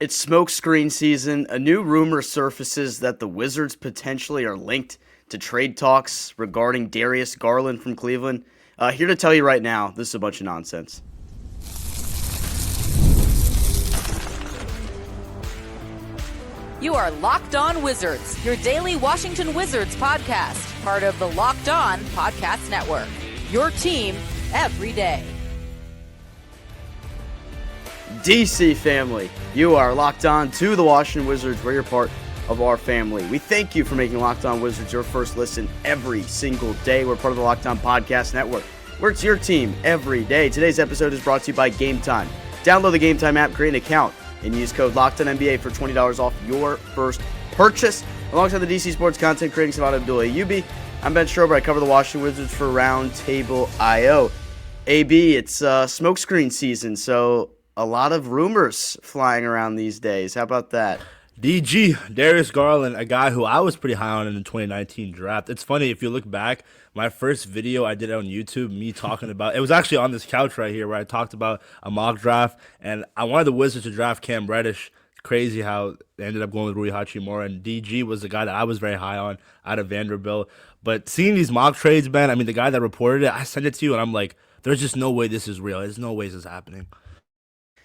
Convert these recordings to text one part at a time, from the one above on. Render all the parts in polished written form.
It's smokescreen season. A new rumor surfaces that the Wizards potentially are linked to trade talks regarding Darius Garland from Cleveland. Here to tell you right now, this is a bunch of nonsense. You are Locked On Wizards, your daily Washington Wizards podcast, part of the Locked On Podcast Network. Your team every day. DC family, you are locked on to the Washington Wizards, where you're part of our family. We thank you for making Locked On Wizards your first listen every single day. We're part of the Locked On Podcast Network, where it's your team every day. Today's episode is brought to you by Game Time. Download the Game Time app, create an account, and use code LOCKEDONNBA for $20 off your first purchase. Alongside the DC Sports content creating Strober and Abdullah Youbi, I'm Ben Strober. I cover the Washington Wizards for Roundtable IO. AB, it's smokescreen season, so a lot of rumors flying around these days. How about that? DG, Darius Garland, a guy who I was pretty high on in the 2019 draft. It's funny, if you look back, my first video I did on YouTube, me talking about, it was actually on this couch right here where I talked about a mock draft, and I wanted the Wizards to draft Cam Reddish. It's crazy how they ended up going with Rui Hachimura, and DG was the guy that I was very high on out of Vanderbilt. But seeing these mock trades, man, I mean, the guy that reported it, I sent it to you, and I'm like, there's just no way this is real. There's no way this is happening.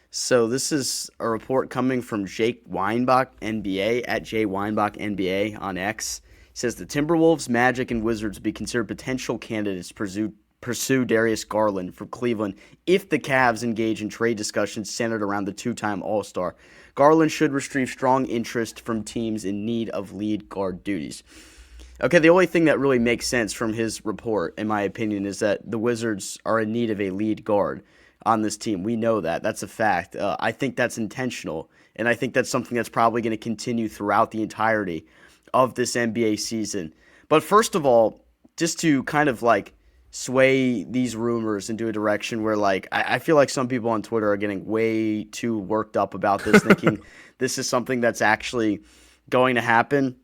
So this is a report coming from Jake Weinbach, NBA, at J Weinbach, NBA on X. He says the Timberwolves, Magic, and Wizards be considered potential candidates to pursue Darius Garland from Cleveland if the Cavs engage in trade discussions centered around the two-time All-Star. Garland should receive strong interest from teams in need of lead guard duties. Okay, the only thing that really makes sense from his report, in my opinion, is that the Wizards are in need of a lead guard on this team. We know that. That's a fact. I think that's intentional, and I think that's something that's probably going to continue throughout the entirety of this NBA season. But first of all, just to kind of like sway these rumors into a direction where like I feel like some people on Twitter are getting way too worked up about this, thinking this is something that's actually going to happen.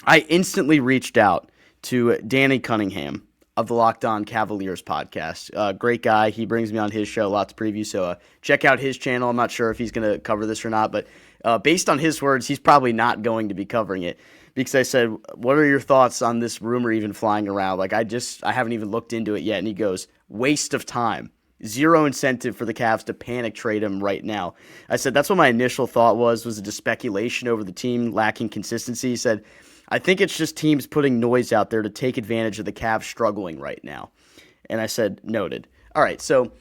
I instantly reached out to Danny Cunningham of the Locked On Cavaliers podcast. Great guy. He brings me on his show, lots of previews, so check out his channel. I'm not sure if he's going to cover this or not, but based on his words, he's probably not going to be covering it, because I said, what are your thoughts on this rumor even flying around? Like, I haven't even looked into it yet, and he goes, waste of time. Zero incentive for the Cavs to panic trade him right now. I said, that's what my initial thought was it just speculation over the team lacking consistency. He said, I think it's just teams putting noise out there to take advantage of the Cavs struggling right now. And I said, noted. All right, so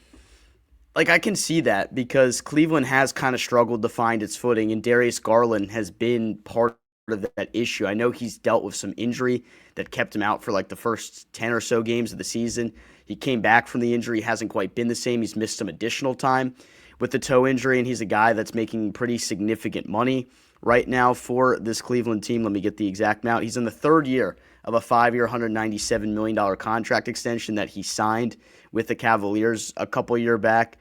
like I can see that, because Cleveland has kind of struggled to find its footing, and Darius Garland has been part of that issue. I know he's dealt with some injury that kept him out for like the first 10 or so games of the season. He came back from the injury, hasn't quite been the same. He's missed some additional time with the toe injury, and he's a guy that's making pretty significant money right now for this Cleveland team. Let me get the exact amount. He's in the third year of a 5-year, $197 million contract extension that he signed with the Cavaliers a couple years back.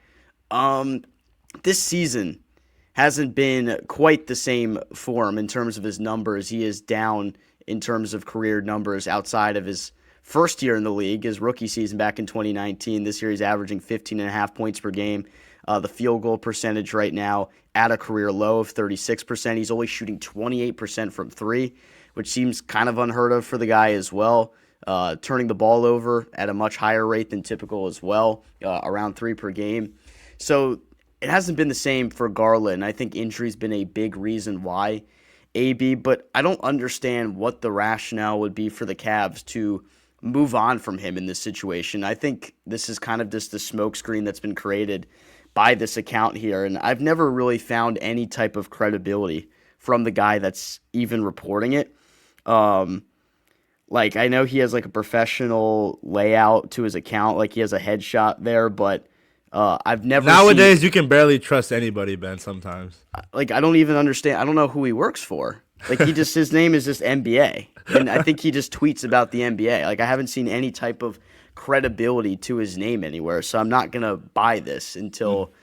This season hasn't been quite the same for him in terms of his numbers. He is down in terms of career numbers outside of his first year in the league, his rookie season back in 2019. This year he's averaging 15.5 points per game. The field goal percentage right now at a career low of 36%. He's only shooting 28% from three, which seems kind of unheard of for the guy as well. Turning the ball over at a much higher rate than typical as well, around 3 per game. So it hasn't been the same for Garland. I think injury's been a big reason why, AB, but I don't understand what the rationale would be for the Cavs to move on from him in this situation. I think this is kind of just the smokescreen that's been created by this account here, and I've never really found any type of credibility from the guy that's even reporting it. Like, I know he has like a professional layout to his account, like he has a headshot there, but I've never Nowadays, you can barely trust anybody, Ben, sometimes. Like, I don't even understand. I don't know who he works for. Like, his name is just NBA, and I think he just tweets about the NBA. Like, I haven't seen any type of credibility to his name anywhere, so I'm not going to buy this until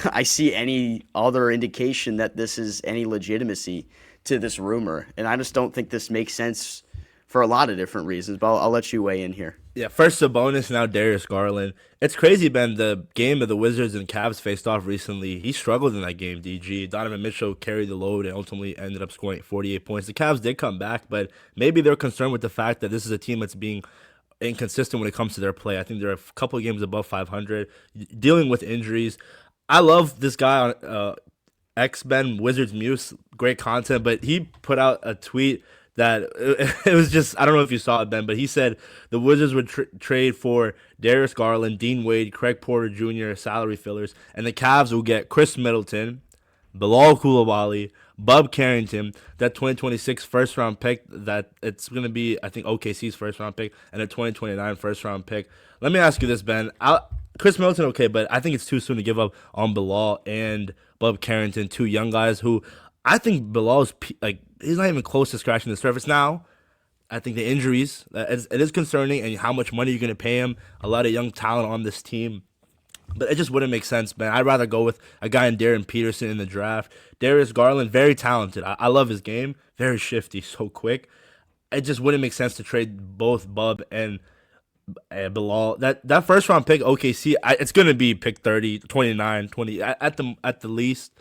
I see any other indication that this is any legitimacy to this rumor. And I just don't think this makes sense for a lot of different reasons, but I'll let you weigh in here. Yeah, first Sabonis, now Darius Garland. It's crazy, Ben. The game of the Wizards and Cavs faced off recently. He struggled in that game, DG. Donovan Mitchell carried the load and ultimately ended up scoring 48 points. The Cavs did come back, but maybe they're concerned with the fact that this is a team that's being inconsistent when it comes to their play. I think they're a couple of games above 500, dealing with injuries. I love this guy on X Ben Wizards Muse, great content, but he put out a tweet that it was just, I don't know if you saw it, Ben, but he said the Wizards would trade for Darius Garland, Dean Wade, Craig Porter Jr. salary fillers, and the Cavs will get Khris Middleton, Bilal Coulibaly, Bub Carrington, that 2026 first round pick that it's going to be, I think, OKC's first round pick, and a 2029 first round pick. Let me ask you this, Ben. Khris Middleton, okay, but I think it's too soon to give up on Bilal and Bub Carrington, two young guys who I think Bilal's like, he's not even close to scratching the surface now. I think the injuries, it is concerning, and how much money you're going to pay him. A lot of young talent on this team. But it just wouldn't make sense, man. I'd rather go with a guy in Darren Peterson in the draft. Darius Garland, very talented. I love his game. Very shifty, so quick. It just wouldn't make sense to trade both Bub and Bilal. That first round pick, OKC, it's going to be pick 30, 29, 20 at the least.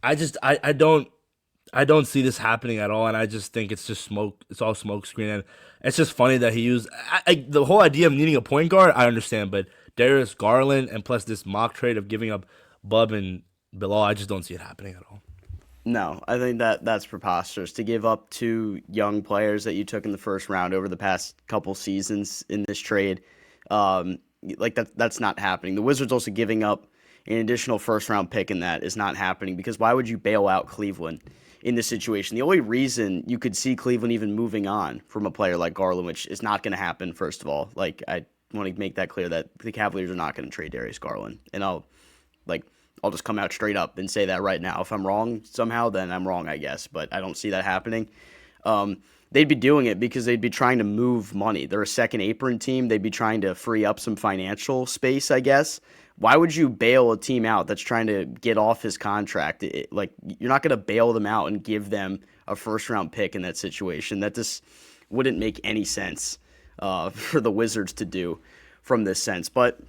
I don't see this happening at all, and I just think it's just smoke. It's all smoke screen, and it's just funny that he used the whole idea of needing a point guard. I understand, but Darius Garland and plus this mock trade of giving up Bub and Bilal, I just don't see it happening at all. No, I think that's preposterous to give up two young players that you took in the first round over the past couple seasons in this trade. That's not happening. The Wizards also giving up an additional first round pick in that is not happening, because why would you bail out Cleveland in this situation? The only reason you could see Cleveland even moving on from a player like Garland, which is not going to happen, first of all. Like, I want to make that clear that the Cavaliers are not going to trade Darius Garland. And I'll just come out straight up and say that right now. If I'm wrong somehow, then I'm wrong, I guess. But I don't see that happening. They'd be doing it because they'd be trying to move money. They're a second apron team. They'd be trying to free up some financial space, I guess. Why would you bail a team out that's trying to get off his contract? You're not going to bail them out and give them a first-round pick in that situation. That just wouldn't make any sense for the Wizards to do from this sense. But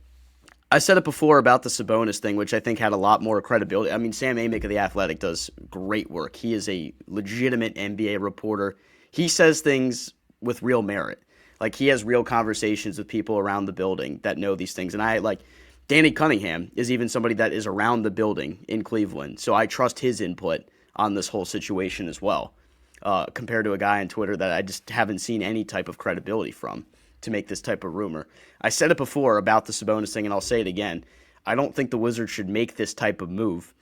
I said it before about the Sabonis thing, which I think had a lot more credibility. I mean, Sam Amick of The Athletic does great work. He is a legitimate NBA reporter. He says things with real merit. Like, he has real conversations with people around the building that know these things. And Danny Cunningham is even somebody that is around the building in Cleveland. So I trust his input on this whole situation as well, compared to a guy on Twitter that I just haven't seen any type of credibility from to make this type of rumor. I said it before about the Sabonis thing, and I'll say it again. I don't think the Wizards should make this type of move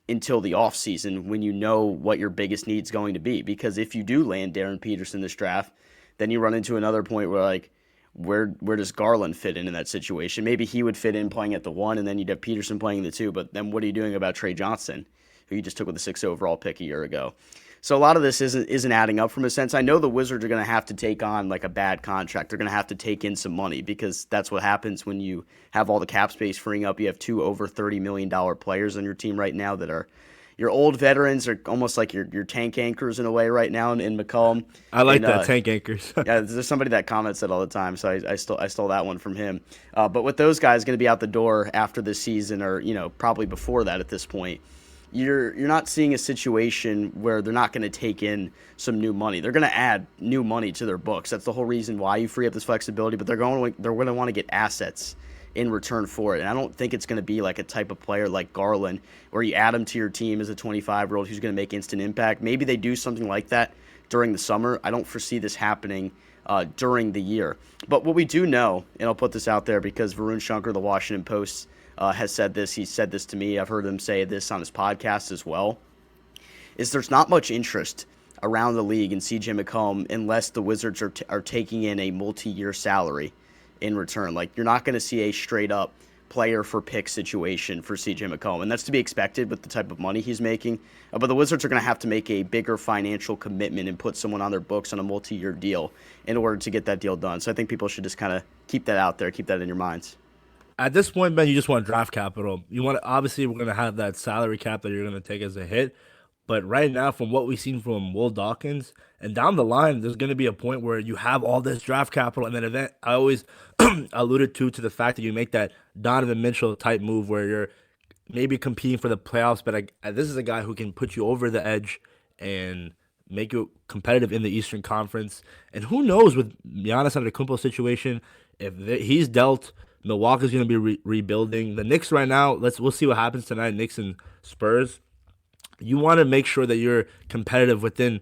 until the offseason, when you know what your biggest need is going to be. Because if you do land Darren Peterson this draft, then you run into another point where, where does Garland fit in that situation? Maybe he would fit in playing at the 1, and then you'd have Peterson playing the 2. But then what are you doing about Trey Johnson, who you just took with the 6th overall pick a year ago? So a lot of this isn't adding up from a sense. I know the Wizards are going to have to take on a bad contract. They're going to have to take in some money, because that's what happens when you have all the cap space freeing up. You have two over $30 million players on your team right now that are your old veterans, are almost like your tank anchors in a way right now in McCollum. I like that, tank anchors. Yeah, there's somebody that comments that all the time, so I stole that one from him. But with those guys going to be out the door after this season, or probably before that at this point, you're not seeing a situation where they're not going to take in some new money. They're going to add new money to their books. That's the whole reason why you free up this flexibility. But they're going to want to get assets in return for it. And I don't think it's going to be like a type of player like Garland, where you add him to your team as a 25-year-old who's going to make instant impact. Maybe they do something like that during the summer. I don't foresee this happening during the year. But what we do know, and I'll put this out there because Varun Shankar, the Washington Post, has said this. He said this to me. I've heard him say this on his podcast as well, is there's not much interest around the league in CJ McCollum unless the Wizards are taking in a multi-year salary in return. You're not going to see a straight-up player for pick situation for CJ McCollum, and that's to be expected with the type of money he's making. But the Wizards are going to have to make a bigger financial commitment and put someone on their books on a multi-year deal in order to get that deal done. So I think people should just kind of keep that out there, keep that in your minds. At this point, Ben, you just want draft capital. You want obviously we're going to have that salary cap that you're going to take as a hit. But right now, from what we've seen from Will Dawkins, and down the line, there's going to be a point where you have all this draft capital, and then I always alluded to the fact that you make that Donovan Mitchell type move where you're maybe competing for the playoffs, but this is a guy who can put you over the edge and make you competitive in the Eastern Conference. And who knows with Giannis Antetokounmpo's situation, if he's dealt, Milwaukee's going to be rebuilding. The Knicks right now, we'll see what happens tonight, Knicks and Spurs. You want to make sure that you're competitive within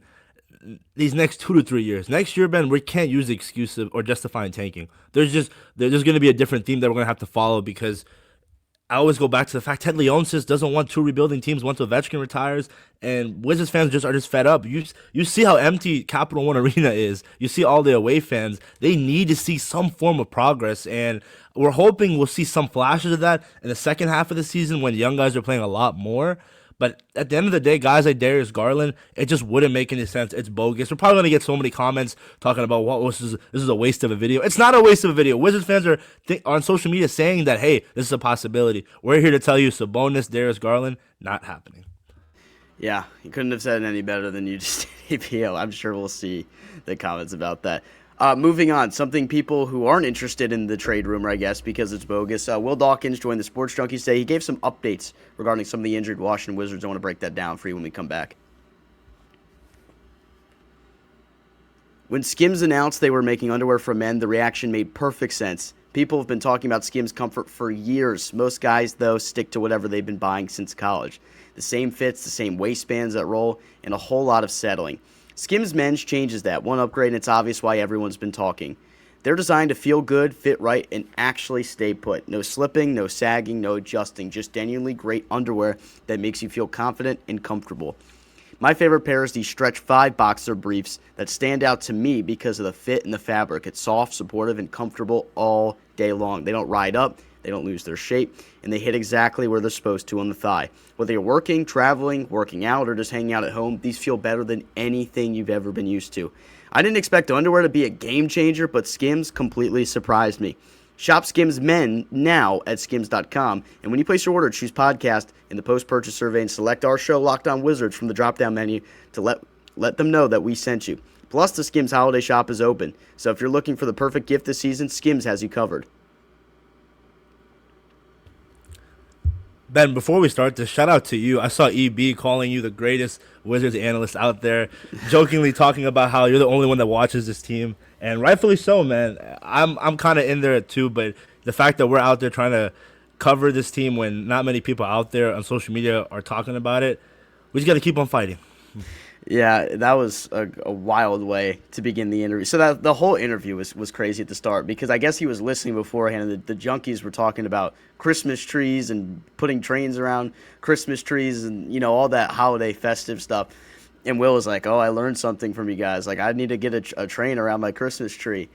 these next 2 to 3 years. Next year, Ben, we can't use the excuse or justifying tanking. There's going to be a different theme that we're going to have to follow, because I always go back to the fact Ted Leonsis doesn't want 2 rebuilding teams once Ovechkin retires, and Wizards fans are just fed up. You see how empty Capital One Arena is. You see all the away fans. They need to see some form of progress, and we're hoping we'll see some flashes of that in the second half of the season when young guys are playing a lot more. But at the end of the day, guys like Darius Garland, it just wouldn't make any sense. It's bogus. We're probably going to get so many comments talking about, this is a waste of a video. It's not a waste of a video. Wizards fans are on social media saying that, hey, this is a possibility. We're here to tell you, Sabonis, Darius Garland, not happening. Yeah, you couldn't have said it any better than you just did, APO. I'm sure we'll see the comments about that. Moving on, something people who aren't interested in the trade rumor, I guess, because it's bogus. Will Dawkins joined the Sports Junkies today. He gave some updates regarding some of the injured Washington Wizards. I want to break that down for you when we come back. When Skims announced they were making underwear for men, the reaction made perfect sense. People have been talking about Skims comfort for years. Most guys, though, stick to whatever they've been buying since college. The same fits, the same waistbands that roll, and a whole lot of settling. Skims Men's changes that. One upgrade, and it's obvious why everyone's been talking. They're designed to feel good, fit right, and actually stay put. No slipping, no sagging, no adjusting. Just genuinely great underwear that makes you feel confident and comfortable. My favorite pair is these Stretch 5 boxer briefs that stand out to me because of the fit and the fabric. It's soft, supportive, and comfortable all day long. They don't ride up, they don't lose their shape, and they hit exactly where they're supposed to on the thigh. Whether you're working, traveling, working out, or just hanging out at home, these feel better than anything you've ever been used to. I didn't expect underwear to be a game changer, but Skims completely surprised me. Shop Skims Men now at skims.com, and when you place your order, choose podcast in the post-purchase survey and select our show, Locked On Wizards, from the drop-down menu to let them know that we sent you. Plus, the Skims holiday shop is open, so if you're looking for the perfect gift this season, Skims has you covered. Ben, before we start this, shout out to you. I saw EB calling you the greatest Wizards analyst out there, jokingly talking about how you're the only one that watches this team, and rightfully so, man. I'm kind of in there too, but the fact that we're out there trying to cover this team when not many people out there on social media are talking about it, we just got to keep on fighting. Yeah, that was a wild way to begin the interview. So the whole interview was crazy at the start, because I guess he was listening beforehand, and the junkies were talking about Christmas trees and putting trains around Christmas trees and, you know, all that holiday festive stuff. And Will was like, oh, I learned something from you guys. Like, I need to get a train around my Christmas tree.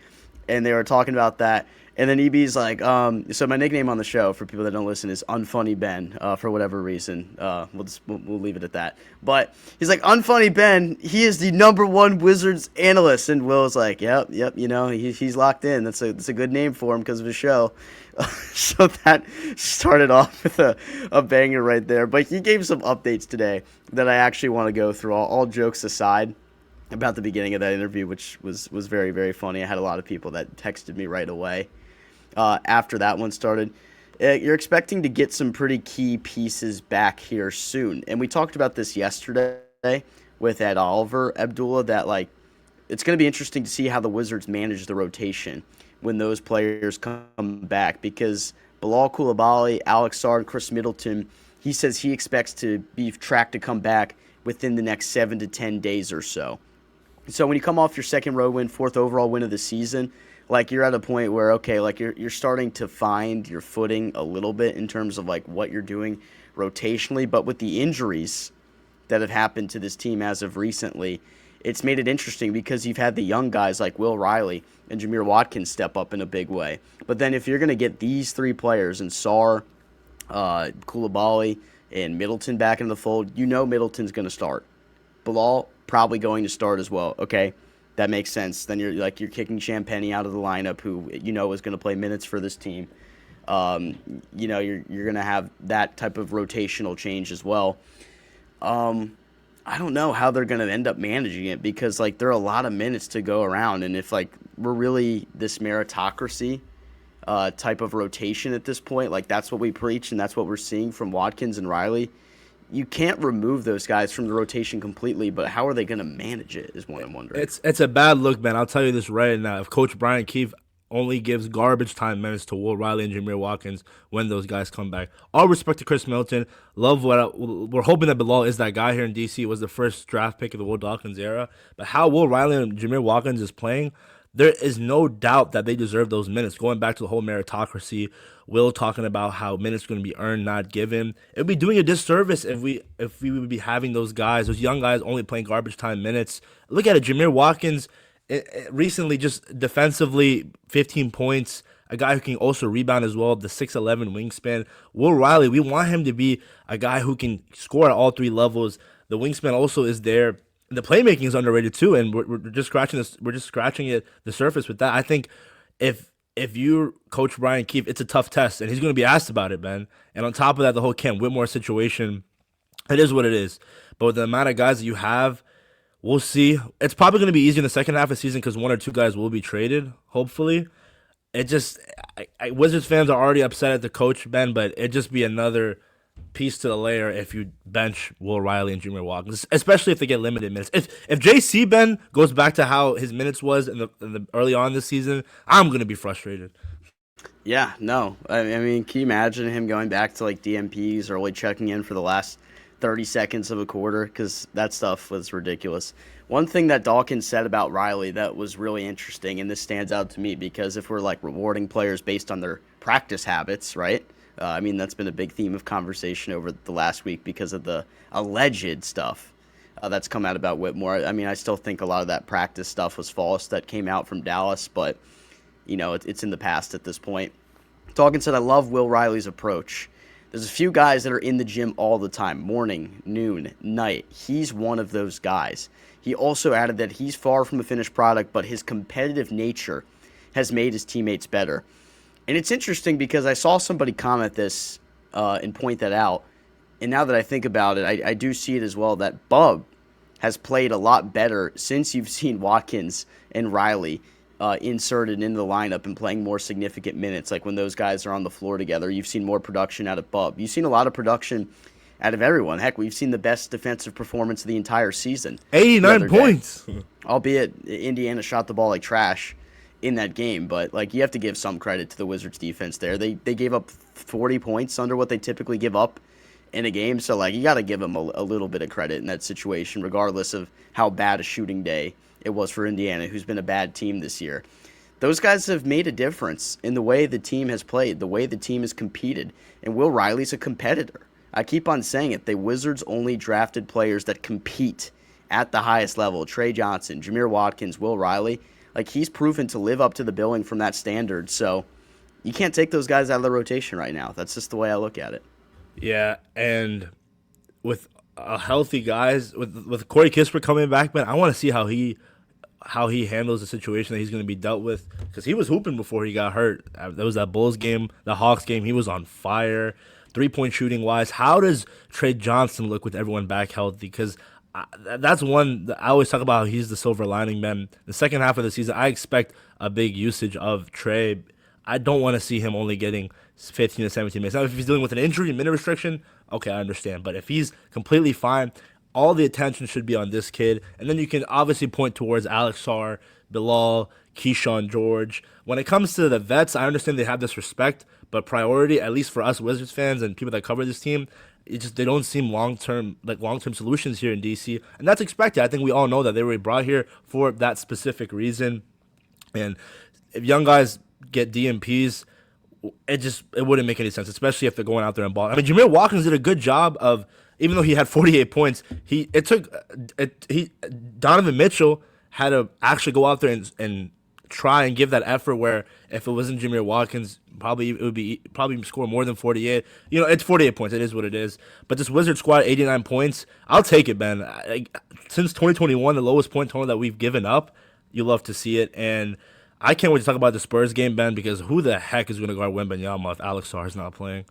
And they were talking about that. And then EB's like, so my nickname on the show, for people that don't listen, is Unfunny Ben, for whatever reason. We'll leave it at that. But he's like, Unfunny Ben, he is the #1 Wizards analyst. And Will's like, yep, you know, he's locked in. That's a good name for him because of his show. So that started off with a banger right there. But he gave some updates today that I actually want to go through, all jokes aside, about the beginning of that interview, which was very, very funny. I had a lot of people that texted me right away after that one started. You're expecting to get some pretty key pieces back here soon. And we talked about this yesterday with Ed Oliver, Abdullah, that like it's going to be interesting to see how the Wizards manage the rotation when those players come back, because Bilal Coulibaly, Alex Sarr, and Khris Middleton, he says he expects to be tracked to come back within the next 7 to 10 days or so. So when you come off your second road win, 4th overall win of the season, like you're at a point where, okay, like you're starting to find your footing a little bit in terms of like what you're doing rotationally. But with the injuries that have happened to this team as of recently, it's made it interesting because you've had the young guys like Will Riley and Jameer Watkins step up in a big way. But then if you're going to get these three players and Sarr, Coulibaly, and Middleton back into the fold, you know Middleton's going to start. Bilal probably going to start as well. Okay, that makes sense. Then you're kicking Champagnie out of the lineup, who you know is going to play minutes for this team. You're going to have that type of rotational change as well. I don't know how they're going to end up managing it because like there are a lot of minutes to go around, and if like we're really this meritocracy type of rotation at this point, like that's what we preach and that's what we're seeing from Watkins and Riley. You can't remove those guys from the rotation completely, but how are they going to manage it is what I'm wondering. It's a bad look, man. I'll tell you this right now. If Coach Brian Keefe only gives garbage time minutes to Will Riley and Jameer Watkins when those guys come back. All respect to Khris Middleton. Love we're hoping that Bilal is that guy here in DC. Was the first draft pick of the Will Dawkins era. But how Will Riley and Jameer Watkins is playing, there is no doubt that they deserve those minutes. Going back to the whole meritocracy, Will talking about how minutes are going to be earned, not given. It would be doing a disservice if we would be having those guys, those young guys, only playing garbage time minutes. Look at it, Jameer Watkins. Recently, just defensively, 15 points. A guy who can also rebound as well, the 6'11 wingspan. Will Riley, we want him to be a guy who can score at all three levels. The wingspan also is there. The playmaking is underrated too, and we're just scratching this. We're just scratching the surface with that. I think if you coach Brian Keefe, it's a tough test, and he's going to be asked about it, man. And on top of that, the whole Cam Whitmore situation, it is what it is. But with the amount of guys that you have, we'll see. It's probably going to be easy in the second half of the season because one or two guys will be traded, hopefully. It just Wizards fans are already upset at the coach, Ben, but it'd just be another piece to the layer if you bench Will Riley and Jameer Watkins, especially if they get limited minutes. If JC, Ben, goes back to how his minutes was in the early on this season, I'm going to be frustrated. Yeah, no. I mean, can you imagine him going back to like DMPs or only checking in for the last 30 seconds of a quarter? Because that stuff was ridiculous. One thing that Dawkins said about Riley that was really interesting, and this stands out to me because if we're like rewarding players based on their practice habits, right? I mean, that's been a big theme of conversation over the last week because of the alleged stuff that's come out about Whitmore. I mean, I still think a lot of that practice stuff was false that came out from Dallas, but, you know, it's in the past at this point. Dawkins said, I love Will Riley's approach. There's a few guys that are in the gym all the time, morning, noon, night. He's one of those guys. He also added that he's far from a finished product, but his competitive nature has made his teammates better. And it's interesting because I saw somebody comment this and point that out. And now that I think about it, I do see it as well that Bub has played a lot better since you've seen Watkins and Riley inserted into the lineup and playing more significant minutes. Like when those guys are on the floor together, you've seen more production out of Bub. You've seen a lot of production out of everyone. Heck, we've seen the best defensive performance of the entire season. 89 points. Albeit Indiana shot the ball like trash in that game, but like you have to give some credit to the Wizards defense there. They gave up 40 points under what they typically give up in a game, so like you got to give them a little bit of credit in that situation, regardless of how bad a shooting day it was for Indiana, who's been a bad team this year. Those guys have made a difference in the way the team has played, the way the team has competed, and Will Riley's a competitor. I keep on saying it. The Wizards only drafted players that compete at the highest level. Trey Johnson, Jameer Watkins, Will Riley. Like, he's proven to live up to the billing from that standard. So you can't take those guys out of the rotation right now. That's just the way I look at it. Yeah, and with healthy guys, with Corey Kispert coming back, man, I want to see how he handles the situation that he's going to be dealt with, because he was hooping before he got hurt. There was that Bulls game, the Hawks game. He was on fire, 3-point shooting wise. How does Trey Johnson look with everyone back healthy? Because that's one I always talk about. How he's the silver lining, man. The second half of the season, I expect a big usage of Trey. I don't want to see him only getting 15 to 17 minutes. Now, if he's dealing with an injury, minute restriction, okay, I understand. But if he's completely fine, all the attention should be on this kid. And then you can obviously point towards Alex Sarr, Bilal, Keyshawn George. When it comes to the vets, I understand they have this respect, but priority, at least for us Wizards fans and people that cover this team, they don't seem long-term solutions here in DC, and that's expected. I think we all know that they were brought here for that specific reason. And if young guys get DMPs, it wouldn't make any sense, especially if they're going out there and ball. I mean, Jameer Watkins did a good job of, even though he had 48 points, Donovan Mitchell had to actually go out there and try and give that effort, where if it wasn't Jameer Watkins, probably score more than 48. You know, it's 48 points. It is what it is. But this Wizard squad, 89 points, I'll take it, man. Since 2021, the lowest point total that we've given up, you love to see it. And I can't wait to talk about the Spurs game, Ben, because who the heck is going to guard Wembanyama if Alex Sarr is not playing?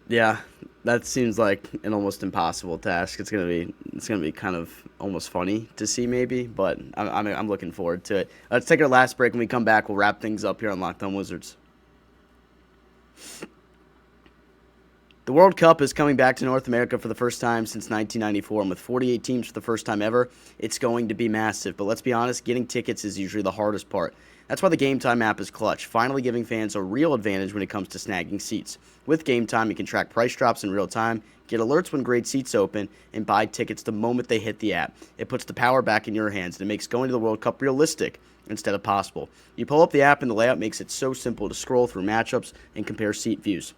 Yeah, That seems like an almost impossible task. It's gonna be kind of almost funny to see maybe, but I'm looking forward to it. Let's take our last break. When we come back, we'll wrap things up here on Locked On Wizards. The World Cup is coming back to North America for the first time since 1994, and with 48 teams for the first time ever, it's going to be massive. But let's be honest, getting tickets is usually the hardest part. That's why the Game Time app is clutch, finally giving fans a real advantage when it comes to snagging seats. With Game Time, you can track price drops in real time, get alerts when great seats open, and buy tickets the moment they hit the app. It puts the power back in your hands, and it makes going to the World Cup realistic instead of possible. You pull up the app, and the layout makes it so simple to scroll through matchups and compare seat views.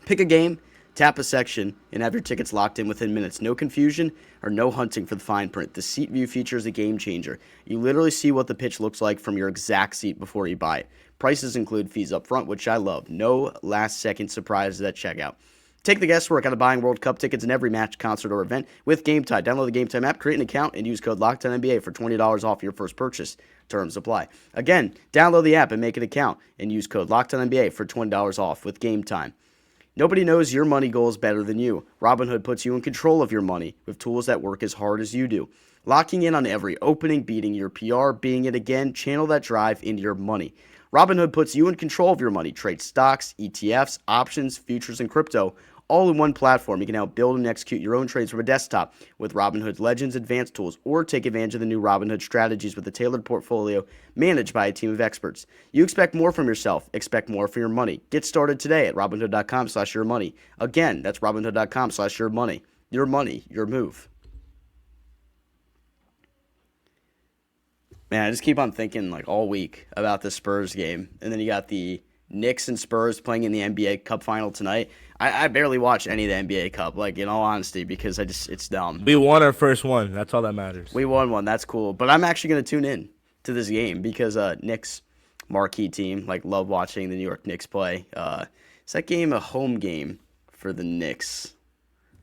Pick a game, tap a section, and have your tickets locked in within minutes. No confusion or no hunting for the fine print. The seat view feature is a game changer. You literally see what the pitch looks like from your exact seat before you buy it. Prices include fees up front, which I love. No last-second surprises at checkout. Take the guesswork out of buying World Cup tickets in every match, concert, or event with Game Time. Download the Game Time app, create an account, and use code LOCKEDONNBA for $20 off your first purchase. Terms apply. Again, download the app and make an account, and use code LOCKEDONNBA for $20 off with Game Time. Nobody knows your money goals better than you. Robinhood puts you in control of your money with tools that work as hard as you do. Locking in on every opening, beating your PR, beating it again, channel that drive into your money. Robinhood puts you in control of your money. Trade stocks, ETFs, options, futures, and crypto all in one platform. You can now build and execute your own trades from a desktop with Robinhood Legends advanced tools, or take advantage of the new Robinhood strategies with a tailored portfolio managed by a team of experts. You expect more from yourself. Expect more for your money. Get started today at Robinhood.com/yourmoney. Again, that's Robinhood.com/yourmoney. Your money, your move. Man, I just keep on thinking like all week about the Spurs game. And then you got the Knicks and Spurs playing in the NBA Cup final tonight. I barely watch any of the NBA Cup, like in all honesty, because it's dumb. We won our first one. That's all that matters. We won one. That's cool. But I'm actually going to tune in to this game because Knicks, marquee team, like love watching the New York Knicks play. Is that game a home game for the Knicks?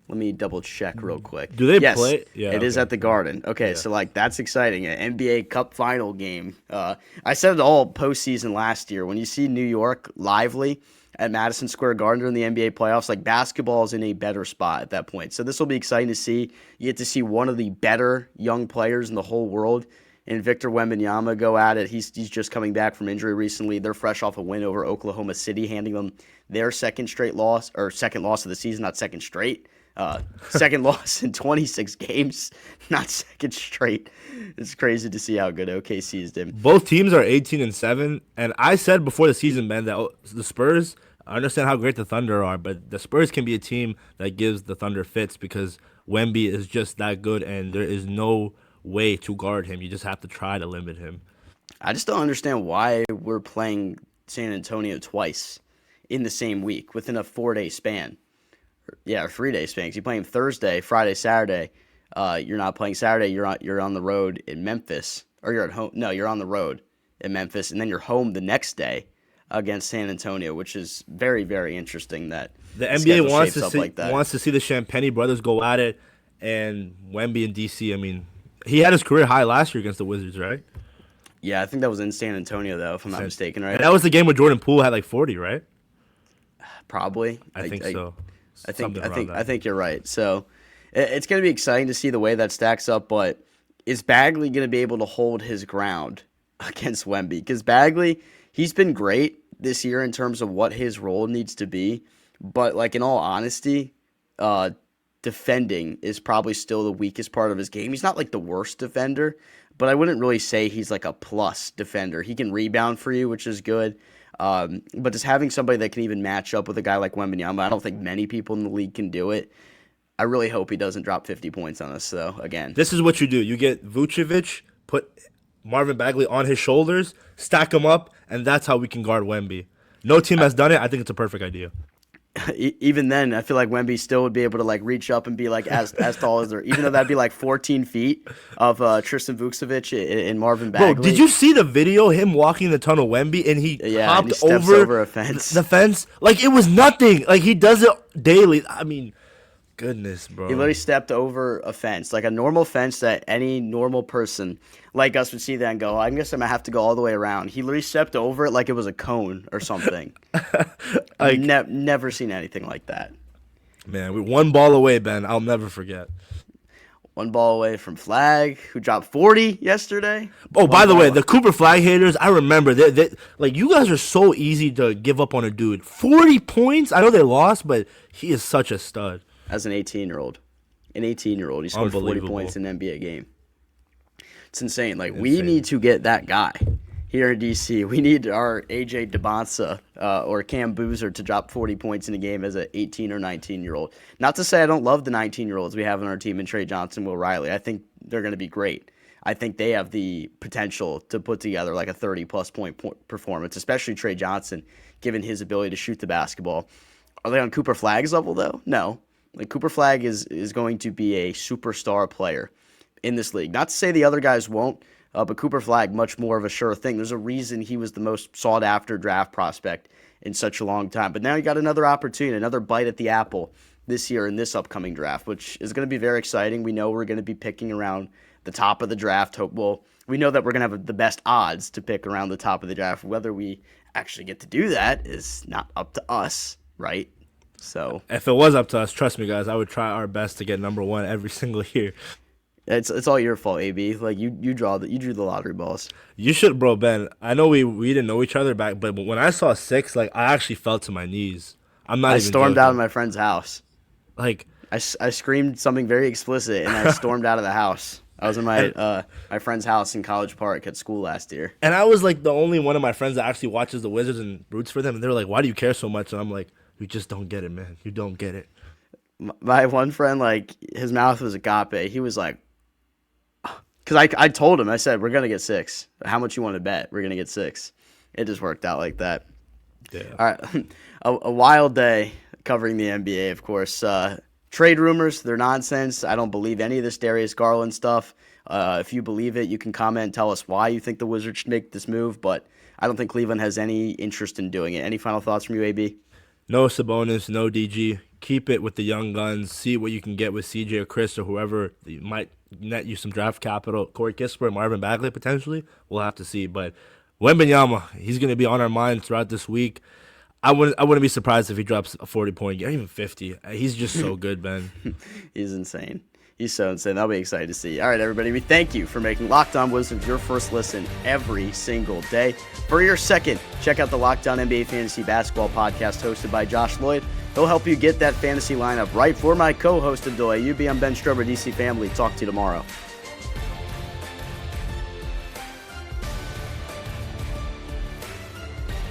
Let me double check real quick. Do they play? Yeah, it is at the Garden. Okay, so like that's exciting. An NBA Cup final game. I said it all postseason last year. When you see New York lively at Madison Square Garden during the NBA playoffs, like basketball is in a better spot at that point. So this will be exciting to see. You get to see one of the better young players in the whole world, and Victor Wembanyama go at it. He's just coming back from injury recently. They're fresh off a win over Oklahoma City, handing them their second loss of the season, not second straight. Second loss in 26 games, not second straight. It's crazy to see how good OKC is doing. Both teams are 18-7, and I said before the season, man, that the Spurs, I understand how great the Thunder are, but the Spurs can be a team that gives the Thunder fits because Wemby is just that good, and there is no way to guard him. You just have to try to limit him. I just don't understand why we're playing San Antonio twice in the same week within a 4-day span. Yeah, or 3-day span. You play him Thursday, Friday, Saturday. You're not playing Saturday. You're on the road in Memphis, or you're at home. No, you're on the road in Memphis, and then you're home the next day against San Antonio, which is very, very interesting. That the NBA wants to see the Champagny brothers go at it, and Wemby in DC. I mean, he had his career high last year against the Wizards, right? Yeah, I think that was in San Antonio, though, if I'm not mistaken, right? And that was the game where Jordan Poole had like 40, right? Probably. I think so. I think you're right. So it's going to be exciting to see the way that stacks up, but is Bagley going to be able to hold his ground against Wemby? Because Bagley, he's been great this year in terms of what his role needs to be, but like in all honesty, defending is probably still the weakest part of his game. He's not like the worst defender, but I wouldn't really say he's like a plus defender. He can rebound for you, which is good. But just having somebody that can even match up with a guy like Wembanyama, I don't think many people in the league can do it. I really hope he doesn't drop 50 points on us, though, again. This is what you do. You get Vucevic, put Marvin Bagley on his shoulders, stack him up, and that's how we can guard Wemby. No team has done it. I think it's a perfect idea. Even then, I feel like Wemby still would be able to like reach up and be like as tall as her, even though that'd be like 14 feet of Tristan Vucevic and Marvin Bagley. Bro, did you see the video him walking the tunnel Wemby and he hopped over a fence? The fence, like it was nothing. Like he does it daily. I mean, goodness, bro. He literally stepped over a fence, like a normal fence that any normal person like us would see that and go, I guess I'm going to have to go all the way around. He literally stepped over it like it was a cone or something. I've never seen anything like that. Man, we're one ball away, Ben. I'll never forget. One ball away from Flag, who dropped 40 yesterday. Oh, by the way, the Cooper Flag haters, I remember. Like, you guys are so easy to give up on a dude. 40 points? I know they lost, but he is such a stud. As an 18-year-old. He scored 40 points in an NBA game. It's insane. Like, we need to get that guy here in DC. We need our AJ DeBonsa or Cam Boozer to drop 40 points in a game as an 18 or 19-year-old. Not to say I don't love the 19-year-olds we have on our team in Trey Johnson, Will Riley. I think they're going to be great. I think they have the potential to put together like a 30-plus point performance, especially Trey Johnson, given his ability to shoot the basketball. Are they on Cooper Flag's level, though? No. Like, Cooper Flag is going to be a superstar player in this league. Not to say the other guys won't, but Cooper Flag, much more of a sure thing. There's a reason he was the most sought-after draft prospect in such a long time. But now you got another opportunity, another bite at the apple this year in this upcoming draft, which is going to be very exciting. We know we're going to be picking around the top of the draft. Well, we know that we're going to have the best odds to pick around the top of the draft. Whether we actually get to do that is not up to us, right? So if it was up to us, trust me, guys, I would try our best to get number one every single year. It's all your fault, AB. Like you drew the lottery balls. You should, bro, Ben. I know we didn't know each other back, but when I saw 6, like I actually fell to my knees. I stormed out of my friend's house. Like I screamed something very explicit, and I stormed out of the house. I was in my friend's house in College Park at school last year. And I was like the only one of my friends that actually watches the Wizards and roots for them. And they were like, "Why do you care so much?" And I'm like, "You just don't get it, man. You don't get it." My one friend, like his mouth was agape. He was like. Because I told him, I said, we're going to get 6. How much you want to bet? We're going to get 6. It just worked out like that. Yeah. All right. A wild day covering the NBA, of course. Trade rumors, they're nonsense. I don't believe any of this Darius Garland stuff. If you believe it, you can comment and tell us why you think the Wizards should make this move. But I don't think Cleveland has any interest in doing it. Any final thoughts from you, AB? No Sabonis, no DG. Keep it with the young guns. See what you can get with CJ or Khris or whoever might net you some draft capital. Corey Kispert, Marvin Bagley potentially. We'll have to see. But Wembanyama, he's going to be on our minds throughout this week. I wouldn't be surprised if he drops a 40-point game, even 50. He's just so good, Ben. He's insane. He's so insane. That'll be exciting to see. All right, everybody, we thank you for making Locked On Wizards your first listen every single day. For your second, check out the Locked On NBA Fantasy Basketball podcast hosted by Josh Lloyd. He'll help you get that fantasy lineup right. For my co-host, Abdullah Youbi, I'm Ben Strober, DC Family. Talk to you tomorrow.